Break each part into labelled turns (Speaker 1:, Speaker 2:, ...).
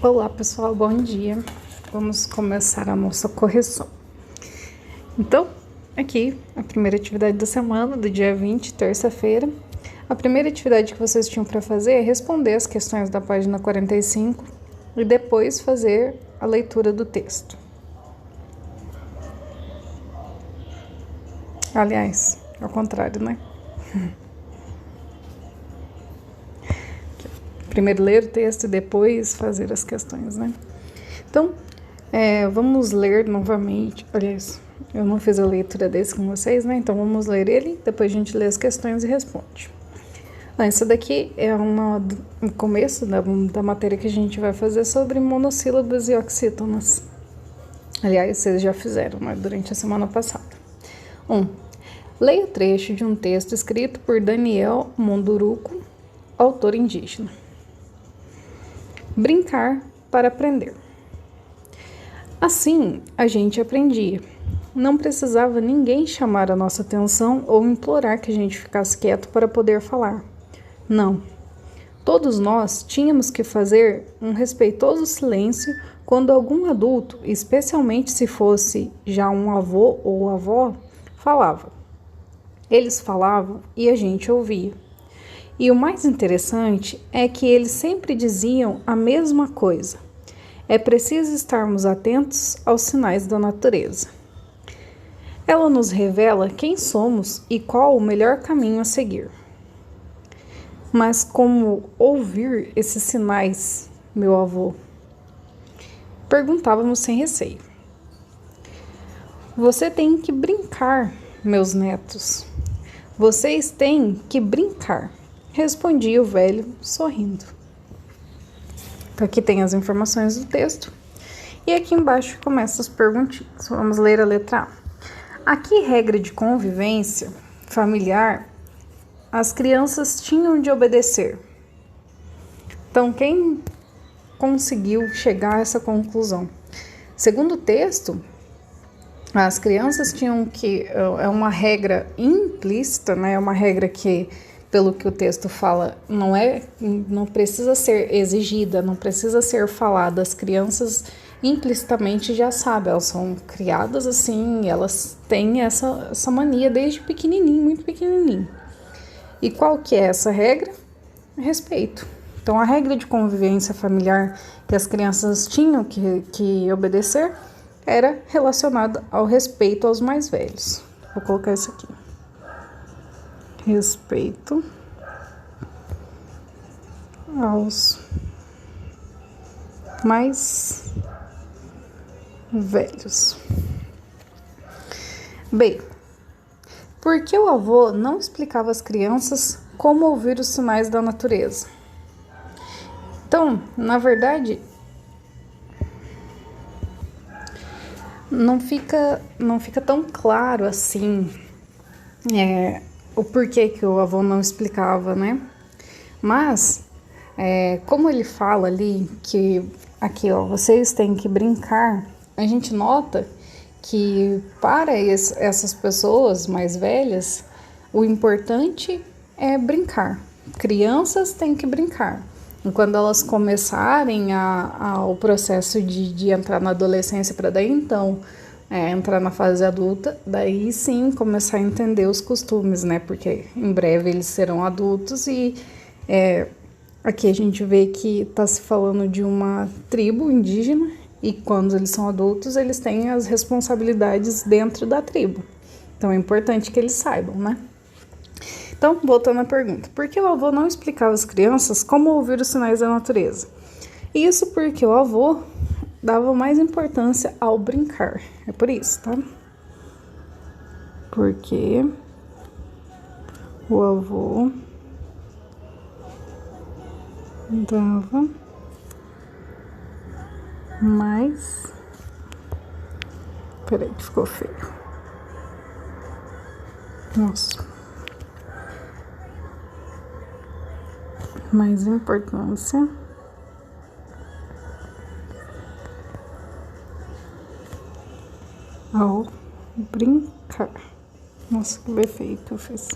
Speaker 1: Olá pessoal, bom dia. Vamos começar a nossa correção. Então, aqui a primeira atividade da semana, do dia 20, terça-feira. A primeira atividade que vocês tinham para fazer é responder as questões da página 45 e depois fazer a leitura do texto. Aliás, ao contrário, né? Primeiro ler o texto e depois fazer as questões, né? Então, vamos ler novamente. Aliás, eu não fiz a leitura desse com vocês, né? Então, vamos ler ele, depois a gente lê as questões e responde. Essa daqui é o começo da matéria que a gente vai fazer sobre monossílabos e oxítonas. Aliás, vocês já fizeram, né? Durante a semana passada. 1. Leia o trecho de um texto escrito por Daniel Munduruku, autor indígena. Brincar para aprender. Assim, a gente aprendia. Não precisava ninguém chamar a nossa atenção ou implorar que a gente ficasse quieto para poder falar. Não. Todos nós tínhamos que fazer um respeitoso silêncio quando algum adulto, especialmente se fosse já um avô ou avó, falava. Eles falavam e a gente ouvia. E o mais interessante é que eles sempre diziam a mesma coisa. É preciso estarmos atentos aos sinais da natureza. Ela nos revela quem somos e qual o melhor caminho a seguir. Mas como ouvir esses sinais, meu avô? Perguntávamos sem receio. Você tem que brincar, meus netos. Vocês têm que brincar, respondia o velho, sorrindo. Então, aqui tem as informações do texto. E aqui embaixo começam as perguntinhas. Vamos ler a letra A. Aqui, regra de convivência familiar, as crianças tinham de obedecer. Então, quem conseguiu chegar a essa conclusão? Segundo o texto, as crianças tinham que... É uma regra implícita, né? É uma regra que, pelo que o texto fala, não precisa ser exigida, não precisa ser falada. As crianças implicitamente já sabem, elas são criadas assim, elas têm essa mania desde pequenininho, muito pequenininho. E qual que é essa regra? Respeito. Então, a regra de convivência familiar que as crianças tinham que obedecer era relacionada ao respeito aos mais velhos. Vou colocar isso aqui. Respeito aos mais velhos. B. Por que o avô não explicava às crianças como ouvir os sinais da natureza? Então, na verdade, não fica tão claro assim o porquê que o avô não explicava, né? Mas, como ele fala ali que aqui, ó, vocês têm que brincar, a gente nota que para essas pessoas mais velhas, o importante é brincar. Crianças têm que brincar. E quando elas começarem o processo de entrar na adolescência para daí então entrar na fase adulta, daí sim começar a entender os costumes, né? Porque em breve eles serão adultos e aqui a gente vê que está se falando de uma tribo indígena e quando eles são adultos, eles têm as responsabilidades dentro da tribo. Então é importante que eles saibam, né? Então, voltando à pergunta, por que o avô não explicava às crianças como ouvir os sinais da natureza? Isso porque o avô dava mais importância ao brincar. É por isso, tá? Porque o avô dava mais... Peraí, que ficou feio. Nossa. Mais importância ao brincar. Nossa, que bem feio que eu fiz.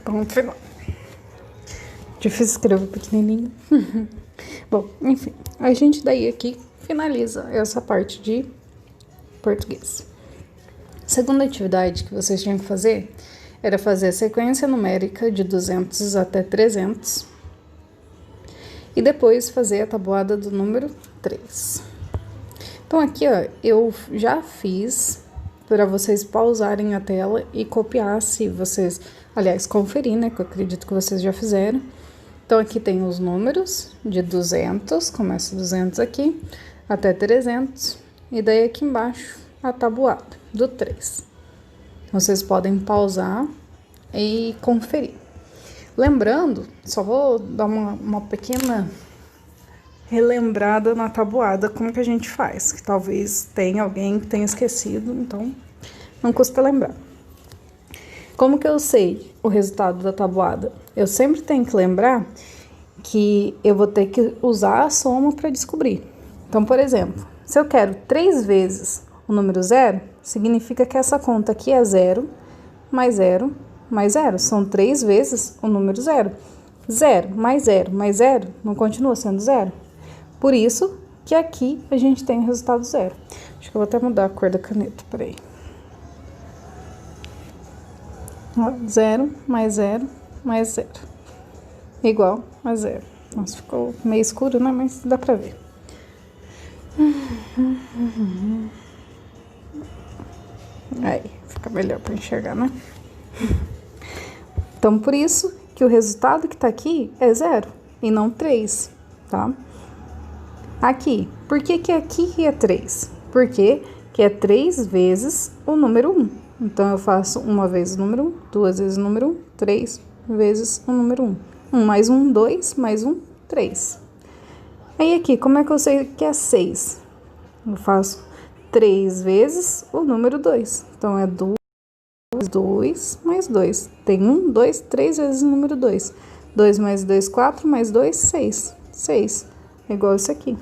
Speaker 1: Ponto final. Difícil escrever pequenininho. Bom, enfim, a gente daí aqui finaliza essa parte de português. Segunda atividade que vocês tinham que fazer era fazer a sequência numérica de 200 até 300 e depois fazer a tabuada do número 3. Então aqui, ó, eu já fiz para vocês pausarem a tela e copiar, se vocês, aliás, conferir, né, que eu acredito que vocês já fizeram. Então aqui tem os números de 200, começa 200 aqui, até 300, e daí aqui embaixo a tabuada do 3. Vocês podem pausar e conferir. Lembrando, só vou dar uma pequena relembrada na tabuada, como que a gente faz, que talvez tenha alguém que tenha esquecido, então não custa lembrar. Como que eu sei o resultado da tabuada? Eu sempre tenho que lembrar que eu vou ter que usar a soma para descobrir. Então, por exemplo, se eu quero 3 vezes o número 0, significa que essa conta aqui é 0 mais 0 mais 0. São 3 vezes o número 0. 0 mais 0 mais 0 não continua sendo 0? Por isso que aqui a gente tem o resultado 0. Acho que eu vou até mudar a cor da caneta, peraí. 0 mais 0 mais 0 igual a 0. Nossa, ficou meio escuro, né? Mas dá pra ver. Aí, fica melhor pra enxergar, né? Então, por isso que o resultado que tá aqui é 0 e não 3, tá? Aqui, por que que aqui é 3? Porque que é 3 vezes o número 1. Então, eu faço uma vez o número 1, 2 vezes o número 1, 3 vezes o número 1. 1 mais 1, 2, mais 1, 3. Aí aqui, como é que eu sei que é 6? Eu faço 3 vezes o número 2. Então, é 2 mais 2. Tem 1, 2, 3 vezes o número 2. 2 mais 2, 4, mais 2, 6. 6 é igual isso aqui.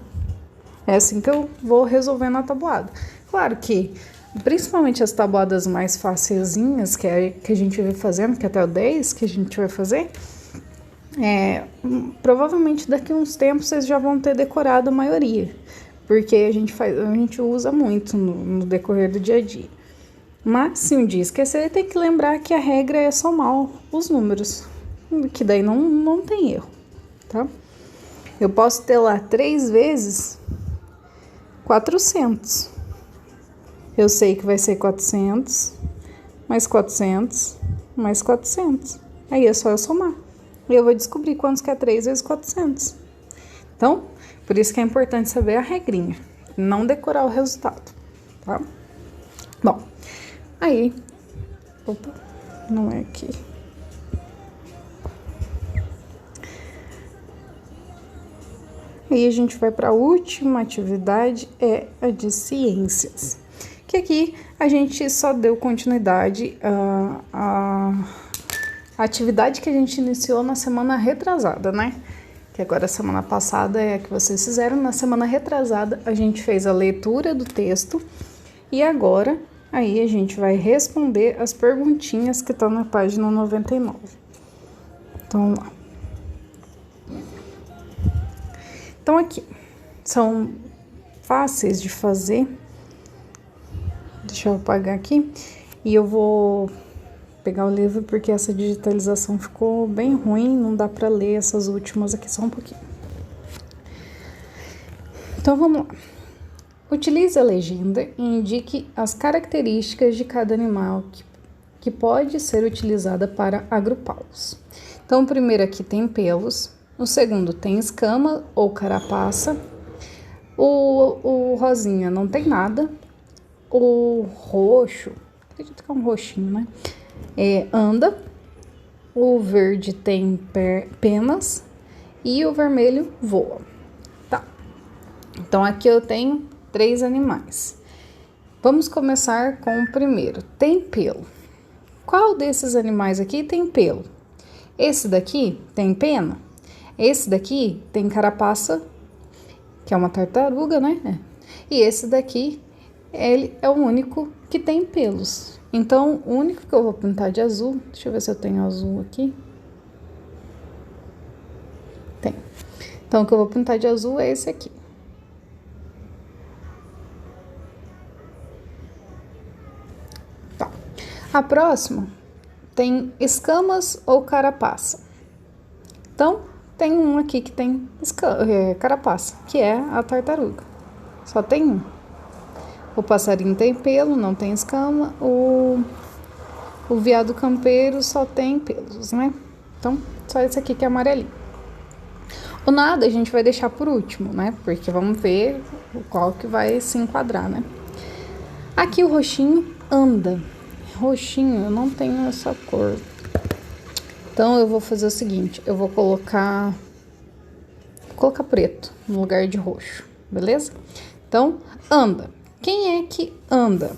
Speaker 1: É assim que eu vou resolvendo a tabuada. Claro que, principalmente as tabuadas mais facilzinhas que a gente vai fazendo, que até o 10 que a gente vai fazer, provavelmente daqui a uns tempos vocês já vão ter decorado a maioria, porque a gente usa muito no decorrer do dia a dia. Mas se um dia esquecer, tem que lembrar que a regra é somar os números, que daí não tem erro, tá? Eu posso ter lá 3 vezes 400. Eu sei que vai ser 400, mais 400, mais 400. Aí é só eu somar. E eu vou descobrir quantos que é 3 vezes 400. Então, por isso que é importante saber a regrinha, não decorar o resultado, tá? Bom, aí... Opa, não é aqui. Aí a gente vai para a última atividade, é a de ciências. Que aqui a gente só deu continuidade à atividade que a gente iniciou na semana retrasada, né? Que agora a semana passada é a que vocês fizeram. Na semana retrasada a gente fez a leitura do texto e agora aí a gente vai responder as perguntinhas que estão na página 99. Então, vamos lá. Então, aqui, são fáceis de fazer. Deixa eu apagar aqui. E eu vou pegar o livro porque essa digitalização ficou bem ruim. Não dá para ler essas últimas aqui só um pouquinho. Então, vamos lá. Utilize a legenda e indique as características de cada animal que pode ser utilizada para agrupá-los. Então, o primeiro aqui tem pelos. O segundo tem escama ou carapaça. O rosinha não tem nada. O roxo, acredito que é um roxinho, né? Anda. O verde tem penas. E o vermelho voa. Tá. Então, aqui eu tenho 3 animais. Vamos começar com o primeiro. Tem pelo. Qual desses animais aqui tem pelo? Esse daqui tem pena? Esse daqui tem carapaça, que é uma tartaruga, né? E esse daqui, ele é o único que tem pelos. Então, o único que eu vou pintar de azul, deixa eu ver se eu tenho azul aqui. Tem. Então, o que eu vou pintar de azul é esse aqui. Tá. A próxima tem escamas ou carapaça. Então, tem um aqui que tem carapaça, que é a tartaruga. Só tem um. O passarinho tem pelo, não tem escama. O veado campeiro só tem pelos, né? Então, só esse aqui que é amarelinho. O nada a gente vai deixar por último, né? Porque vamos ver qual que vai se enquadrar, né? Aqui o roxinho anda. Roxinho, eu não tenho essa cor. Então, eu vou fazer o seguinte. Eu vou colocar preto no lugar de roxo, beleza? Então, anda. Quem é que anda?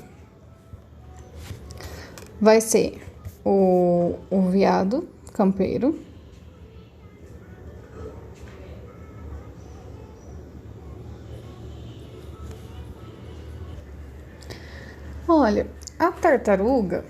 Speaker 1: Vai ser o veado campeiro. Olha, a tartaruga,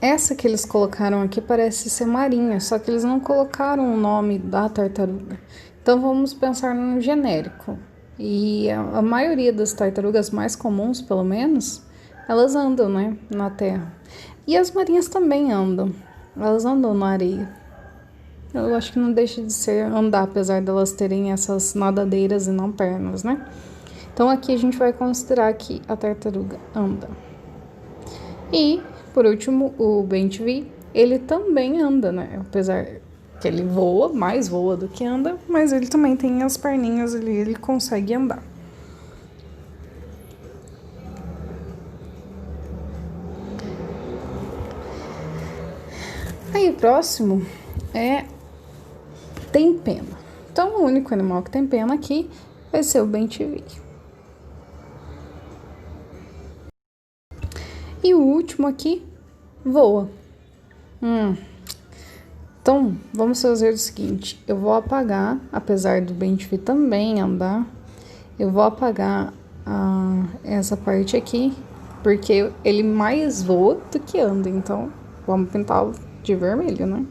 Speaker 1: essa que eles colocaram aqui parece ser marinha, só que eles não colocaram o nome da tartaruga. Então vamos pensar no genérico. E a maioria das tartarugas mais comuns, pelo menos, elas andam, né, na terra. E as marinhas também andam. Elas andam na areia. Eu acho que não deixa de ser andar, apesar delas terem essas nadadeiras e não pernas, né? Então, aqui a gente vai considerar que a tartaruga anda. E, por último, o bem-te-vi, ele também anda, né? Apesar que ele voa, mais voa do que anda, mas ele também tem as perninhas ali, ele consegue andar. Aí, o próximo tem pena. Então, o único animal que tem pena aqui vai ser o bem-te-vi. E o último aqui voa. Então, vamos fazer o seguinte. Eu vou apagar, apesar do bem-te-vi também andar, eu vou apagar essa parte aqui, porque ele mais voa do que anda. Então, vamos pintá-lo de vermelho, né?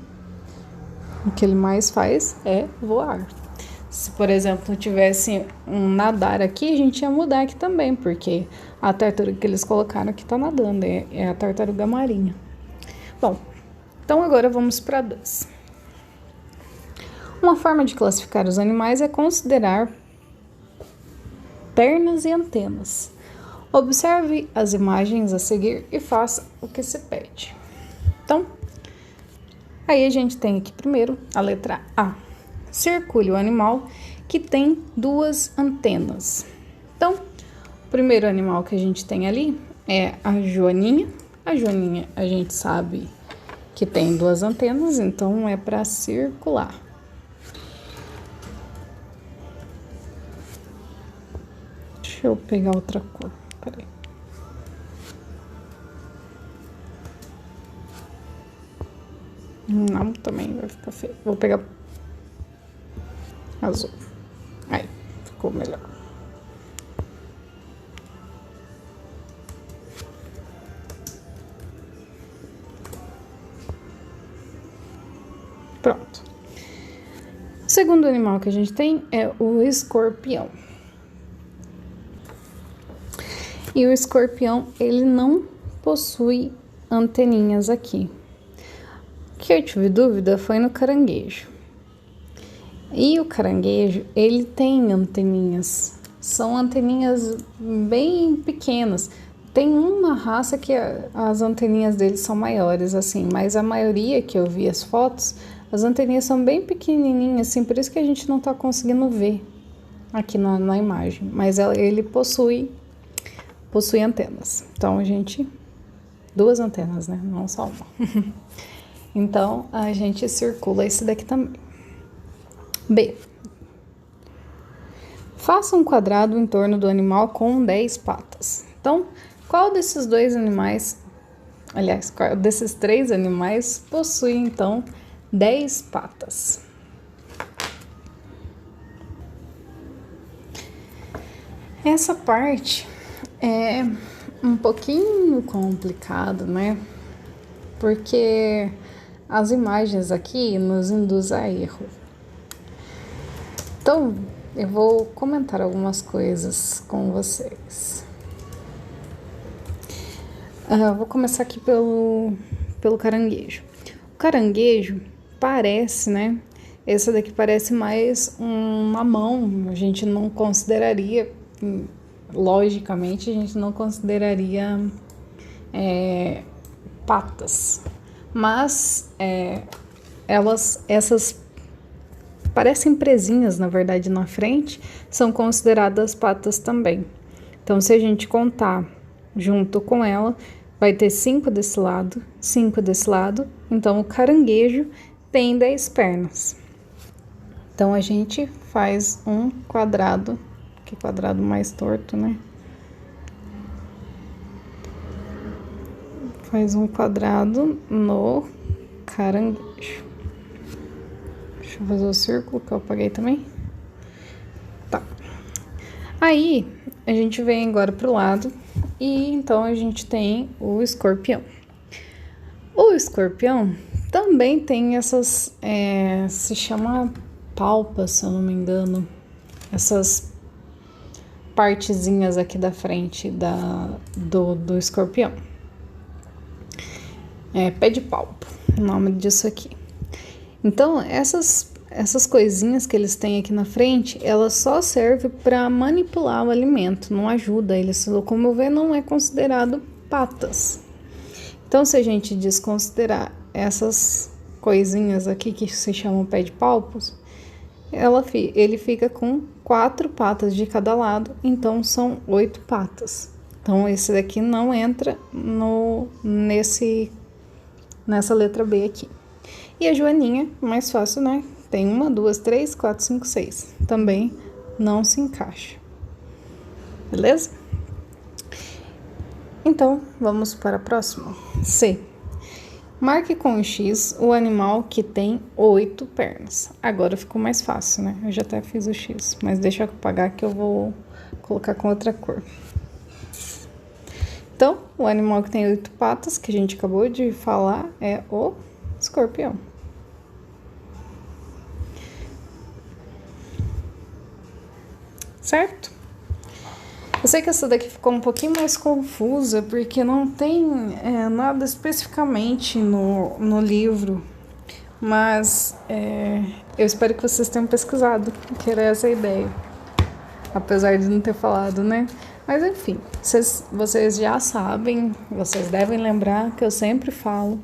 Speaker 1: O que ele mais faz é voar. Se, por exemplo, tivesse um nadar aqui, a gente ia mudar aqui também, porque a tartaruga que eles colocaram aqui tá nadando, é a tartaruga marinha. Bom, então agora vamos para a dança. Uma forma de classificar os animais é considerar pernas e antenas. Observe as imagens a seguir e faça o que se pede. Então, aí a gente tem aqui primeiro a letra A. Circule o animal que tem 2 antenas. Então, o primeiro animal que a gente tem ali é a joaninha. A joaninha a gente sabe que tem 2 antenas, então é para circular. Deixa eu pegar outra cor, peraí. Não, também vai ficar feio. Vou pegar azul. Aí, ficou melhor. Pronto. O segundo animal que a gente tem é o escorpião. E o escorpião, ele não possui anteninhas aqui. O que eu tive dúvida foi no caranguejo. E o caranguejo, ele tem anteninhas. São anteninhas bem pequenas. Tem uma raça que as anteninhas deles são maiores, assim. Mas a maioria que eu vi as fotos, as anteninhas são bem pequenininhas, assim. Por isso que a gente não tá conseguindo ver aqui na imagem. Mas ele possui antenas. Então, a gente... 2 antenas, né? Não só uma. Então, a gente circula esse daqui também. B. Faça um quadrado em torno do animal com 10 patas. Então, qual desses 2 animais, aliás, qual desses 3 animais possui, então, 10 patas? Essa parte é um pouquinho complicado, né? Porque as imagens aqui nos induzem a erro. Então, eu vou comentar algumas coisas com vocês. Vou começar aqui pelo caranguejo. O caranguejo parece, né? Essa daqui parece mais uma mão. A gente não consideraria, logicamente, a gente não consideraria patas. Mas essas parecem presinhas, na verdade, na frente, são consideradas patas também. Então, se a gente contar junto com ela, vai ter 5 desse lado, 5 desse lado. Então, o caranguejo tem 10 pernas. Então, a gente faz um quadrado, que quadrado mais torto, né? Faz um quadrado no caranguejo. Deixa eu fazer o círculo que eu apaguei também. Tá. Aí, a gente vem agora pro lado e então a gente tem o escorpião. O escorpião também tem essas, se chama palpas, se eu não me engano, essas partezinhas aqui da frente do escorpião. Pé de palpo, o nome disso aqui. Então, essas coisinhas que eles têm aqui na frente, elas só servem para manipular o alimento, não ajuda eles a se locomover, não é considerado patas. Então, se a gente desconsiderar essas coisinhas aqui que se chamam pé de palpos, ele fica com 4 patas de cada lado, então são 8 patas. Então, esse daqui não entra nessa letra B aqui. E a joaninha, mais fácil, né? Tem 1, 2, 3, 4, 5, 6. Também não se encaixa. Beleza? Então, vamos para a próxima. C. Marque com X o animal que tem 8 pernas. Agora ficou mais fácil, né? Eu já até fiz o X, mas deixa eu apagar que eu vou colocar com outra cor. Então, o animal que tem 8 patas, que a gente acabou de falar, é o escorpião. Certo? Eu sei que essa daqui ficou um pouquinho mais confusa, porque não tem nada especificamente no livro, mas eu espero que vocês tenham pesquisado, que era essa a ideia, apesar de não ter falado, né? Mas enfim, vocês já sabem, vocês devem lembrar que eu sempre falo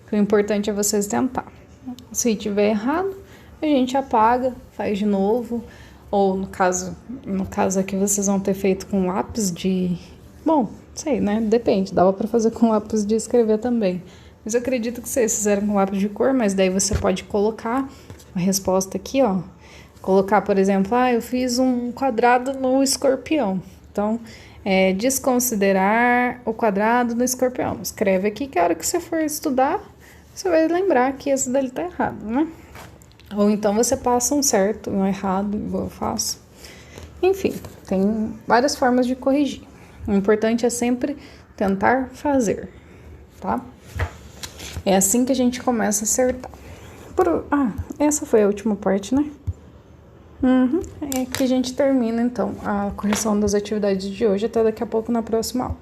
Speaker 1: que o importante é vocês tentar. Se tiver errado, a gente apaga, faz de novo. Ou no caso aqui vocês vão ter feito com lápis de... Bom, sei, né? Depende, dava pra fazer com lápis de escrever também. Mas eu acredito que vocês fizeram com lápis de cor, mas daí você pode colocar a resposta aqui, ó. Colocar, por exemplo, eu fiz um quadrado no escorpião. Então, desconsiderar o quadrado no escorpião. Escreve aqui que a hora que você for estudar, você vai lembrar que esse dali tá errado, né? Ou então você passa um certo, um errado, igual eu faço. Enfim, tem várias formas de corrigir. O importante é sempre tentar fazer, tá? É assim que a gente começa a acertar. Essa foi a última parte, né? É que a gente termina, então, a correção das atividades de hoje. Até daqui a pouco na próxima aula.